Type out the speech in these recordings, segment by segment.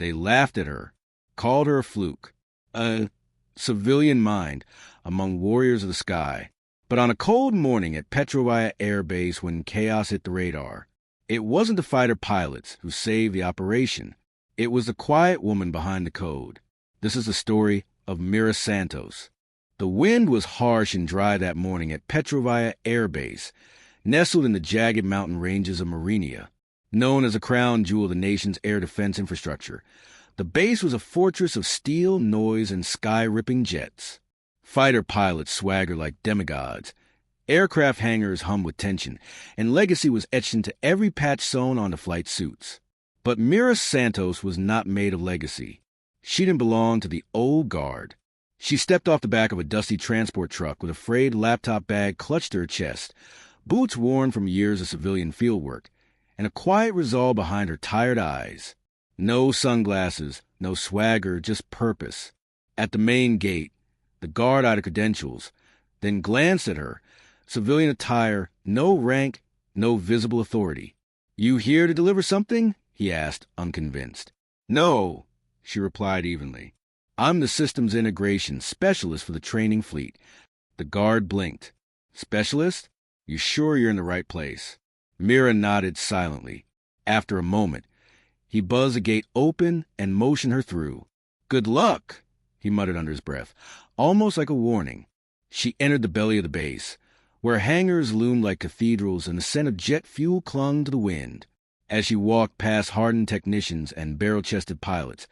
They laughed at her, called her a fluke, a civilian mind among warriors of the sky. But on a cold morning at Petrovia Airbase when chaos hit the radar, it wasn't the fighter pilots who saved the operation. It was the quiet woman behind the code. This is the story of Mira Santos. The wind was harsh and dry that morning at Petrovia Airbase, nestled in the jagged mountain ranges of Marinia, known as a crown jewel of the nation's air defense infrastructure. The base was a fortress of steel, noise, and sky-ripping jets. Fighter pilots swaggered like demigods. Aircraft hangars hummed with tension, and legacy was etched into every patch sewn onto flight suits. But Mira Santos was not made of legacy. She didn't belong to the old guard. She stepped off the back of a dusty transport truck with a frayed laptop bag clutched to her chest, boots worn from years of civilian fieldwork, and a quiet resolve behind her tired eyes. No sunglasses, no swagger, just purpose. At the main gate, the guard eyed her credentials, then glanced at her. Civilian attire, no rank, no visible authority. "You here to deliver something?" he asked, unconvinced. "No," she replied evenly. "I'm the systems integration specialist for the training fleet." The guard blinked. "Specialist? You sure you're in the right place?" Mira nodded silently. After a moment, he buzzed the gate open and motioned her through. "Good luck," he muttered under his breath, almost like a warning. She entered the belly of the base, where hangars loomed like cathedrals and the scent of jet fuel clung to the wind. As she walked past hardened technicians and barrel-chested pilots,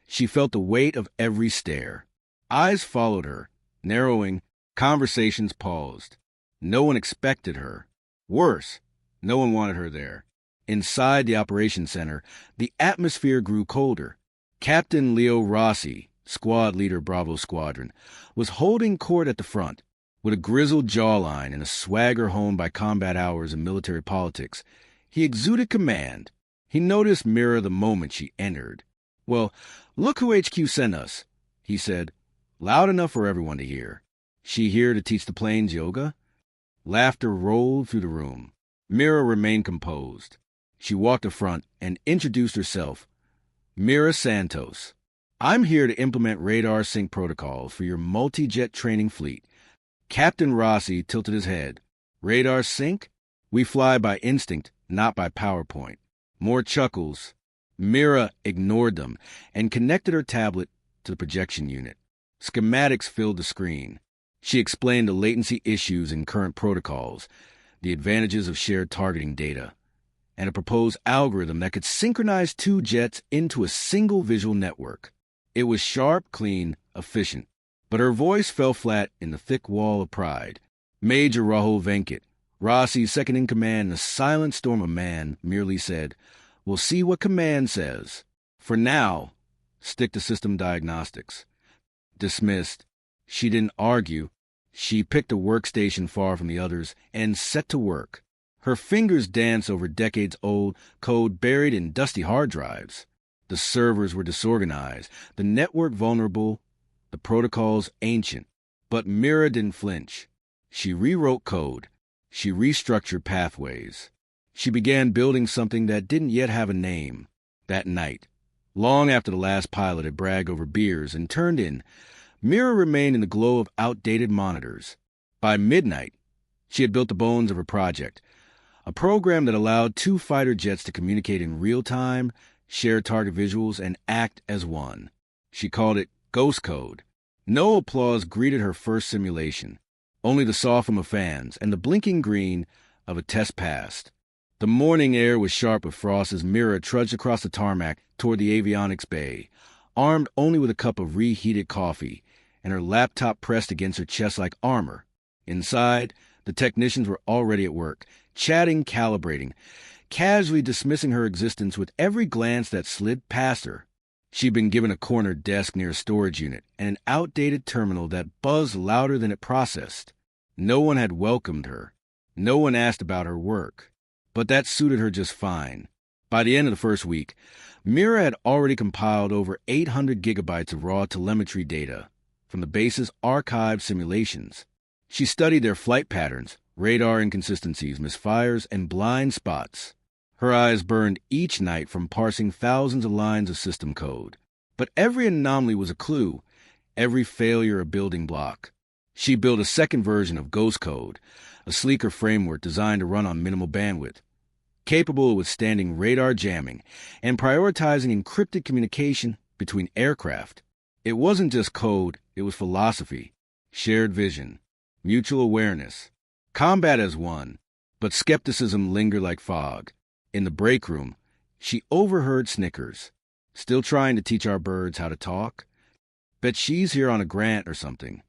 she felt the weight of every stare. Eyes followed her, narrowing, conversations paused. No one expected her. Worse, no one wanted her there. Inside the operations center, the atmosphere grew colder. Captain Leo Rossi, squad leader Bravo Squadron, was holding court at the front. With a grizzled jawline and a swagger honed by combat hours and military politics, he exuded command. He noticed Mira the moment she entered. "Well, look who HQ sent us," he said, loud enough for everyone to hear. "She here to teach the planes yoga?" Laughter rolled through the room. Mira remained composed. She walked to front and introduced herself. "Mira Santos. I'm here to implement radar sync protocols for your multi-jet training fleet." Captain Rossi tilted his head. "Radar sync? We fly by instinct, not by PowerPoint." More chuckles. Mira ignored them and connected her tablet to the projection unit. Schematics filled the screen. She explained the latency issues in current protocols, the advantages of shared targeting data, and a proposed algorithm that could synchronize two jets into a single visual network. It was sharp, clean, efficient, but her voice fell flat in the thick wall of pride. Major Rahul Venkat, Rossi's second-in-command in a silent storm of man, merely said, "We'll see what command says. For now, stick to system diagnostics." Dismissed. She didn't argue. She picked a workstation far from the others and set to work. Her fingers danced over decades-old code buried in dusty hard drives. The servers were disorganized, the network vulnerable, the protocols ancient. But Mira didn't flinch. She rewrote code. She restructured pathways. She began building something that didn't yet have a name. That night, long after the last pilot had bragged over beers and turned in, Mira remained in the glow of outdated monitors. By midnight, she had built the bones of her project, a program that allowed two fighter jets to communicate in real time, share target visuals, and act as one. She called it Ghost Code. No applause greeted her first simulation, only the soft hum of fans and the blinking green of a test passed. The morning air was sharp with frost as Mira trudged across the tarmac toward the avionics bay, armed only with a cup of reheated coffee and her laptop pressed against her chest like armor. Inside, the technicians were already at work, chatting, calibrating, casually dismissing her existence with every glance that slid past her. She'd been given a corner desk near a storage unit and an outdated terminal that buzzed louder than it processed. No one had welcomed her. No one asked about her work. But that suited her just fine. By the end of the first week, Mira had already compiled over 800 gigabytes of raw telemetry data from the base's archived simulations. She studied their flight patterns, radar inconsistencies, misfires, and blind spots. Her eyes burned each night from parsing thousands of lines of system code. But every anomaly was a clue, every failure a building block. She built a second version of Ghost Code, a sleeker framework designed to run on minimal bandwidth, capable of withstanding radar jamming and prioritizing encrypted communication between aircraft. It wasn't just code, it was philosophy, shared vision, mutual awareness, combat as one. But skepticism lingered like fog. In the break room, she overheard snickers. Still trying to teach our birds how to talk? Bet she's here on a grant or something.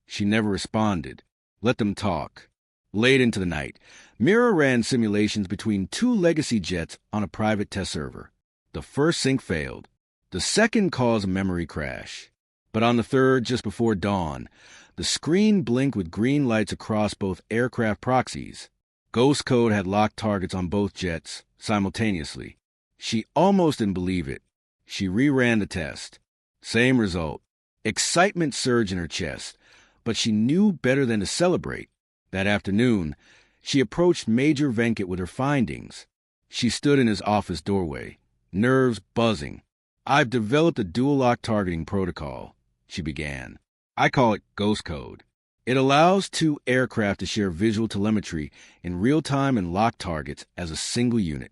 She never responded. Let them talk. Late into the night, Mira ran simulations between two legacy jets on a private test server. The first sync failed. The second caused a memory crash. But on the third, just before dawn, the screen blinked with green lights across both aircraft proxies. Ghost Code had locked targets on both jets simultaneously. She almost didn't believe it. She reran the test. Same result. Excitement surged in her chest, but she knew better than to celebrate. That afternoon, she approached Major Venkat with her findings. She stood in his office doorway, nerves buzzing. "I've developed a dual-lock targeting protocol," she began. "I call it Ghost Code. It allows two aircraft to share visual telemetry in real time and lock targets as a single unit."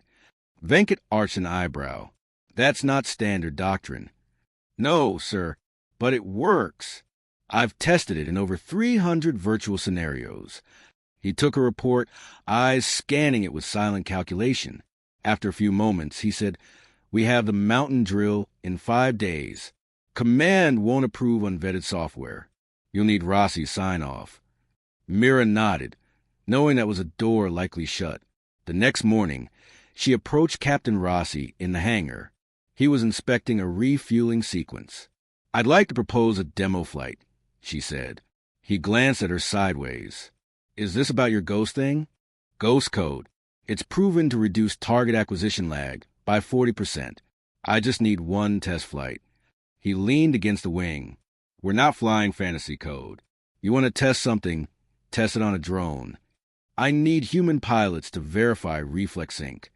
Venkat arched an eyebrow. "That's not standard doctrine." "No, sir, but it works. I've tested it in over 300 virtual scenarios." He took a report, eyes scanning it with silent calculation. After a few moments, he said, "We have the mountain drill in 5 days. Command won't approve unvetted software. You'll need Rossi's sign-off." Mira nodded, knowing that was a door likely shut. The next morning, she approached Captain Rossi in the hangar. He was inspecting a refueling sequence. "I'd like to propose a demo flight," she said. He glanced at her sideways. "Is this about your ghost thing?" "Ghost Code. It's proven to reduce target acquisition lag by 40%. I just need one test flight." He leaned against the wing. "We're not flying fantasy code. You want to test something, test it on a drone. I need human pilots to verify reflex sync."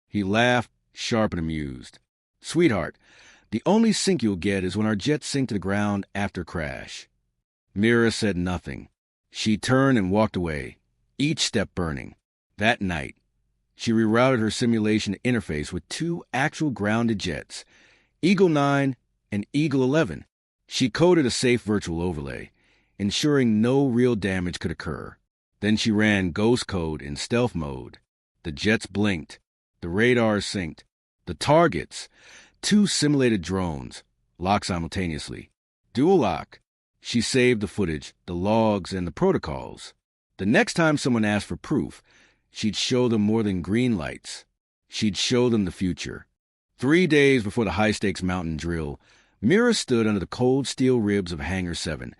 He laughed, sharp and amused. "Sweetheart, the only sync you'll get is when our jets sink to the ground after crash." Mira said nothing. She turned and walked away, each step burning. That night, she rerouted her simulation interface with two actual grounded jets, Eagle 9 and Eagle 11. She coded a safe virtual overlay, ensuring no real damage could occur. Then she ran Ghost Code in stealth mode. The jets blinked. The radars synced. The targets, two simulated drones, locked simultaneously. Dual lock. She saved the footage, the logs, and the protocols. The next time someone asked for proof, she'd show them more than green lights. She'd show them the future. 3 days before the high-stakes mountain drill, Mira stood under the cold steel ribs of Hangar 7,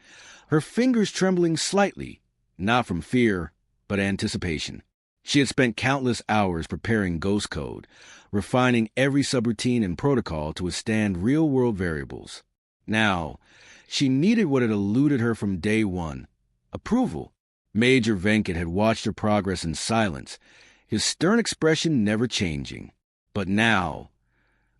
her fingers trembling slightly, not from fear, but anticipation. She had spent countless hours preparing Ghost Code, refining every subroutine and protocol to withstand real-world variables. Now, she needed what had eluded her from day one: approval. Major Venkat had watched her progress in silence, his stern expression never changing. But now,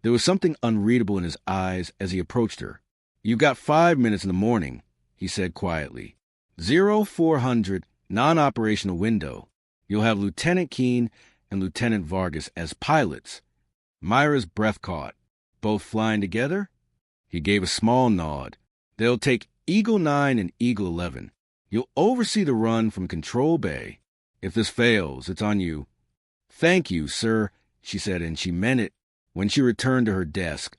there was something unreadable in his eyes as he approached her. "You've got 5 minutes in the morning," he said quietly. 0400 non-operational window. You'll have Lieutenant Keene and Lieutenant Vargas as pilots. Myra's breath caught. "Both flying together?" He gave a small nod. "They'll take Eagle 9 and Eagle 11. You'll oversee the run from Control Bay. If this fails, it's on you." "Thank you, sir," she said, and she meant it. When she returned to her desk,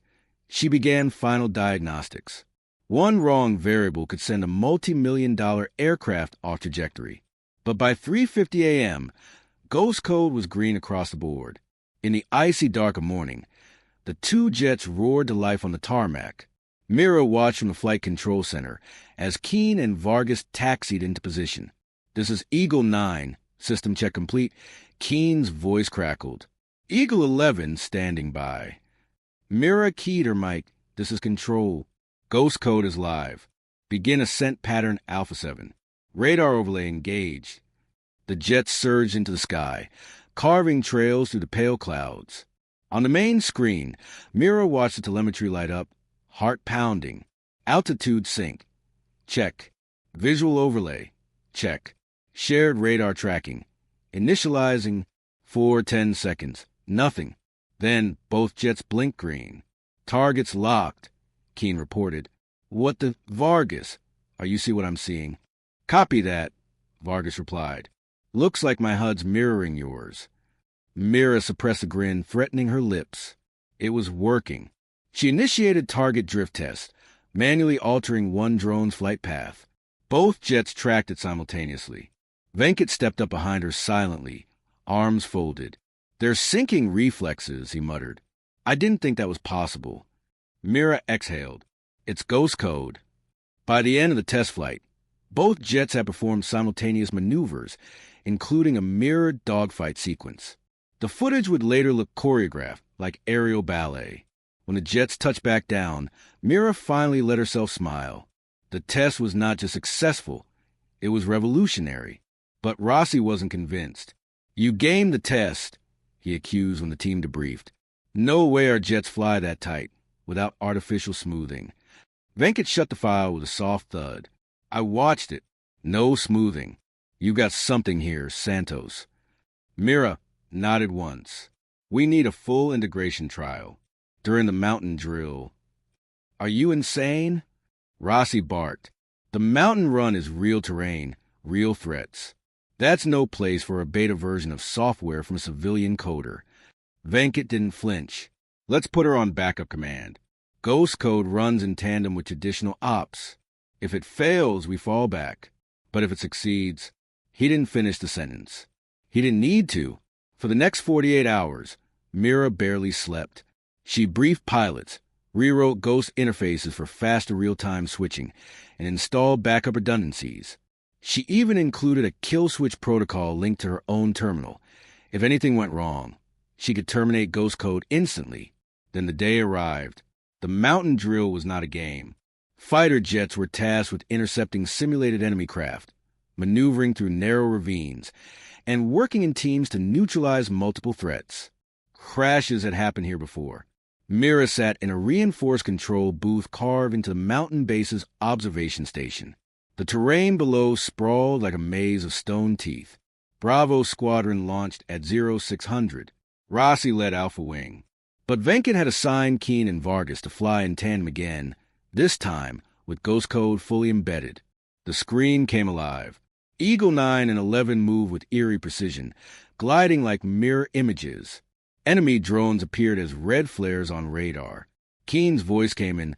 she began final diagnostics. One wrong variable could send a multi-million-dollar aircraft off trajectory. But by 3:50 a.m., Ghost Code was green across the board. In the icy dark of morning, the two jets roared to life on the tarmac. Mira watched from the flight control center as Keene and Vargas taxied into position. "This is Eagle 9, system check complete." Keene's voice crackled. "Eagle 11 standing by." Mira keyed her mic. "This is Control. Ghost Code is live. Begin ascent pattern Alpha 7. Radar overlay engaged." The jets surged into the sky, carving trails through the pale clouds. On the main screen, Mira watched the telemetry light up, heart pounding. Altitude sync. Check. Visual overlay. Check. Shared radar tracking. Initializing 4:10 seconds. Nothing. Then both jets blinked green. Targets locked, Keen reported. What the Vargas? You see what I'm seeing? Copy that, Vargas replied. Looks like my HUD's mirroring yours. Mira suppressed a grin, threatening her lips. It was working. She initiated target drift test, manually altering one drone's flight path. Both jets tracked it simultaneously. Venkat stepped up behind her silently, arms folded. They're syncing reflexes, he muttered. I didn't think that was possible. Mira exhaled. It's ghost code. By the end of the test flight, both jets had performed simultaneous maneuvers, including a mirrored dogfight sequence. The footage would later look choreographed, like aerial ballet. When the jets touched back down, Mira finally let herself smile. The test was not just successful, it was revolutionary. But Rossi wasn't convinced. You gamed the test, he accused when the team debriefed. No way our jets fly that tight, without artificial smoothing. Venkat shut the file with a soft thud. I watched it. No smoothing. You got something here, Santos. Mira nodded once. We need a full integration trial. During the mountain drill. Are you insane? Rossi barked. The mountain run is real terrain, real threats. That's no place for a beta version of software from a civilian coder. Venkat didn't flinch. Let's put her on backup command. Ghost code runs in tandem with traditional ops. If it fails, we fall back. But if it succeeds, he didn't finish the sentence. He didn't need to. For the next 48 hours, Mira barely slept. She briefed pilots, rewrote Ghost interfaces for faster real-time switching, and installed backup redundancies. She even included a kill switch protocol linked to her own terminal. If anything went wrong, she could terminate Ghost code instantly. Then the day arrived. The mountain drill was not a game. Fighter jets were tasked with intercepting simulated enemy craft, maneuvering through narrow ravines, and working in teams to neutralize multiple threats. Crashes had happened here before. Mira sat in a reinforced control booth carved into the mountain base's observation station. The terrain below sprawled like a maze of stone teeth. Bravo Squadron launched at 0600. Rossi led Alpha Wing. But Venkat had assigned Keen and Vargas to fly in tandem again, this time with Ghost code fully embedded. The screen came alive. Eagle 9 and 11 moved with eerie precision, gliding like mirror images. Enemy drones appeared as red flares on radar. Keen's voice came in,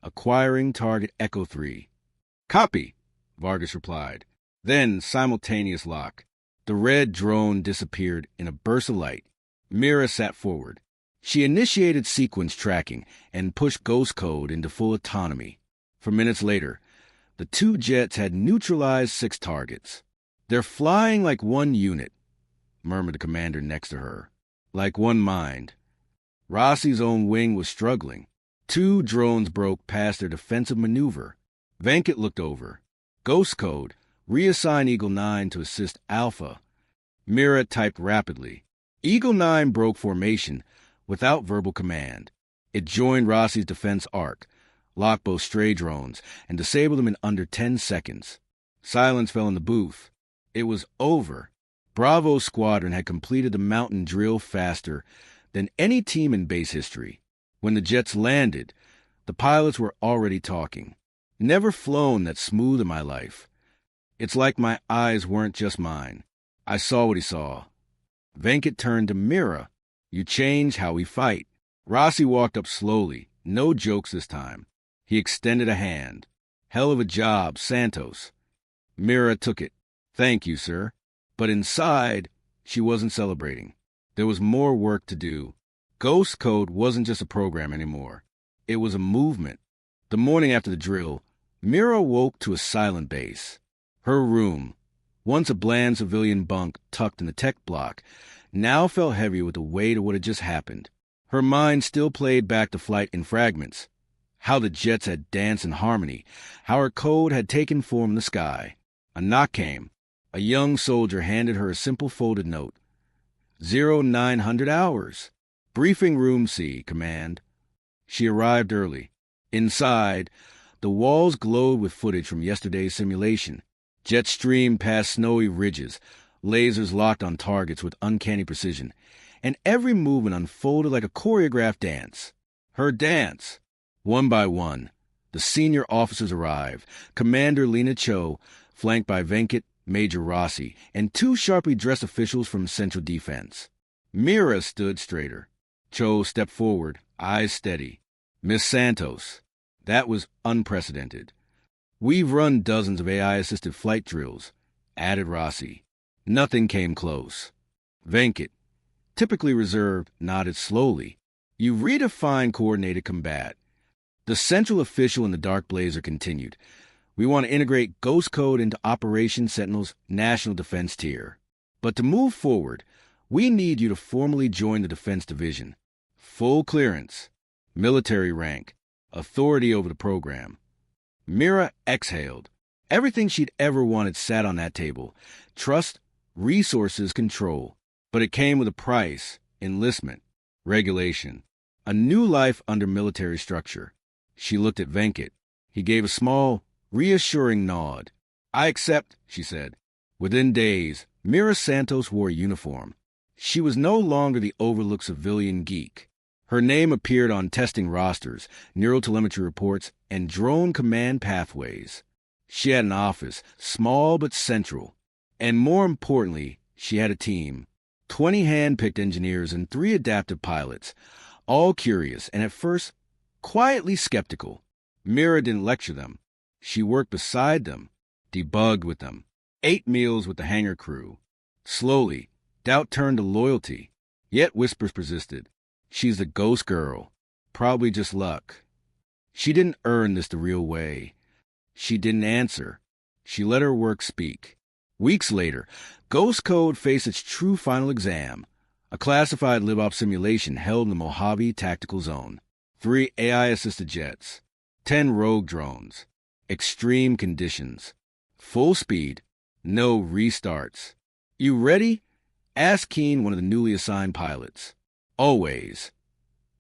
acquiring target Echo 3. Copy, Vargas replied. Then simultaneous lock. The red drone disappeared in a burst of light. Mira sat forward. She initiated sequence tracking and pushed Ghost code into full autonomy. For minutes later, the two jets had neutralized 6 targets. They're flying like one unit, murmured the commander next to her. Like one mind. Rossi's own wing was struggling. 2 drones broke past their defensive maneuver. Venkat looked over. Ghost code, reassign Eagle 9 to assist Alpha. Mira typed rapidly. Eagle 9 broke formation without verbal command. It joined Rossi's defense arc, locked both stray drones, and disabled them in under 10 seconds. Silence fell in the booth. It was over. Bravo Squadron had completed the mountain drill faster than any team in base history. When the jets landed, the pilots were already talking. Never flown that smooth in my life. It's like my eyes weren't just mine. I saw what he saw. Venkat turned to Mira. You change how we fight. Rossi walked up slowly. No jokes this time. He extended a hand. Hell of a job, Santos. Mira took it. Thank you, sir. But inside, she wasn't celebrating. There was more work to do. Ghost code wasn't just a program anymore. It was a movement. The morning after the drill, Mira woke to a silent base. Her room, once a bland civilian bunk tucked in the tech block, now felt heavy with the weight of what had just happened. Her mind still played back the flight in fragments. How the jets had danced in harmony, how her code had taken form in the sky. A knock came. A young soldier handed her a simple folded note. 0900 hours. Briefing room C, command. She arrived early. Inside, the walls glowed with footage from yesterday's simulation. Jets streamed past snowy ridges, lasers locked on targets with uncanny precision, and every movement unfolded like a choreographed dance. Her dance. One by one, the senior officers arrived. Commander Lena Cho, flanked by Venkat, Major Rossi, and two sharply dressed officials from Central Defense. Mira stood straighter. Cho stepped forward, eyes steady. Miss Santos. That was unprecedented. We've run dozens of AI-assisted flight drills, added Rossi. Nothing came close. Venkat, typically reserved, nodded slowly. You redefine coordinated combat. The central official in the dark blazer continued. We want to integrate Ghost Code into Operation Sentinel's National Defense tier. But to move forward, we need you to formally join the Defense Division. Full clearance, military rank, authority over the program. Mira exhaled. Everything she'd ever wanted sat on that table. Trust, resources, control. But it came with a price: enlistment, regulation, a new life under military structure. She looked at Venkat. He gave a small, reassuring nod. I accept, she said. Within days, Mira Santos wore a uniform. She was no longer the overlooked civilian geek. Her name appeared on testing rosters, neurotelemetry reports, and drone command pathways. She had an office, small but central. And more importantly, she had a team. 20 hand-picked engineers and 3 adaptive pilots, all curious and at first quietly skeptical. Mira didn't lecture them. She worked beside them, debugged with them, ate meals with the hangar crew. Slowly, doubt turned to loyalty, yet whispers persisted. She's the ghost girl, probably just luck. She didn't earn this the real way. She didn't answer. She let her work speak. Weeks later, Ghost Code faced its true final exam, a classified live-off simulation held in the Mojave Tactical Zone. 3 AI-assisted jets, 10 rogue drones, extreme conditions, full speed, no restarts. You ready? Asked Keen, one of the newly assigned pilots. Always,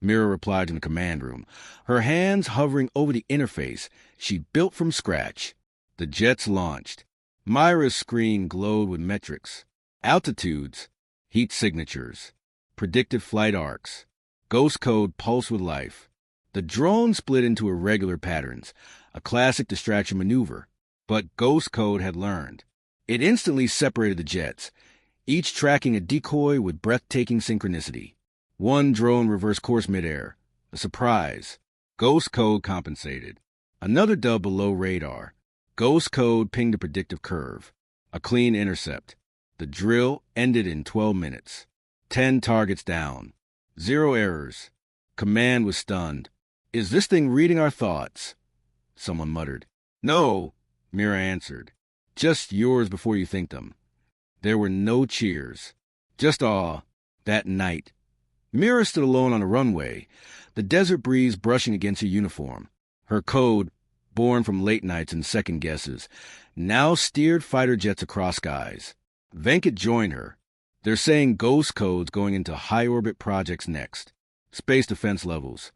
Mira replied in the command room, her hands hovering over the interface she'd built from scratch. The jets launched. Myra's screen glowed with metrics, altitudes, heat signatures, predicted flight arcs. Ghost Code pulsed with life. The drone split into irregular patterns, a classic distraction maneuver. But Ghost Code had learned. It instantly separated the jets, each tracking a decoy with breathtaking synchronicity. One drone reversed course midair, a surprise. Ghost Code compensated. Another dove below radar. Ghost Code pinged a predictive curve, a clean intercept. The drill ended in 12 minutes. 10 targets down. 0 errors. Command was stunned. Is this thing reading our thoughts? Someone muttered. No, Mira answered. Just yours before you think them. There were no cheers. Just awe. That night. Mira stood alone on a runway, the desert breeze brushing against her uniform. Her code, born from late nights and second guesses, now steered fighter jets across skies. Venkat joined her. They're saying Ghost Code's going into high-orbit projects next. Space defense levels.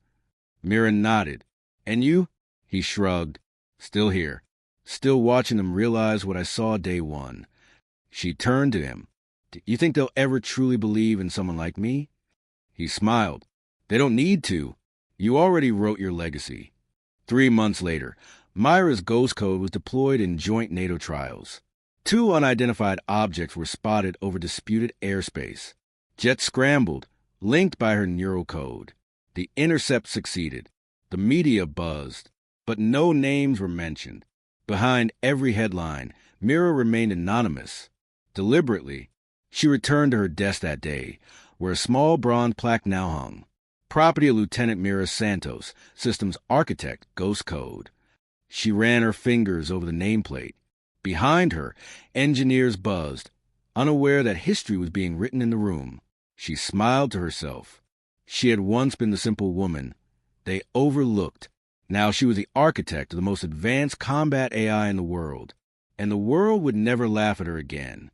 Mira nodded. And you? He shrugged. Still here. Still watching them realize what I saw day one. She turned to him. You think they'll ever truly believe in someone like me? He smiled. They don't need to. You already wrote your legacy. 3 months later, Myra's Ghost Code was deployed in joint NATO trials. 2 unidentified objects were spotted over disputed airspace. Jets scrambled, linked by her neural code. The intercept succeeded. The media buzzed, but no names were mentioned. Behind every headline, Mira remained anonymous. Deliberately, she returned to her desk that day, where a small bronze plaque now hung. Property of Lieutenant Mira Santos, systems architect, Ghost Code. She ran her fingers over the nameplate. Behind her, engineers buzzed, unaware that history was being written in the room. She smiled to herself. She had once been the simple woman they overlooked. Now she was the architect of the most advanced combat AI in the world, and the world would never laugh at her again.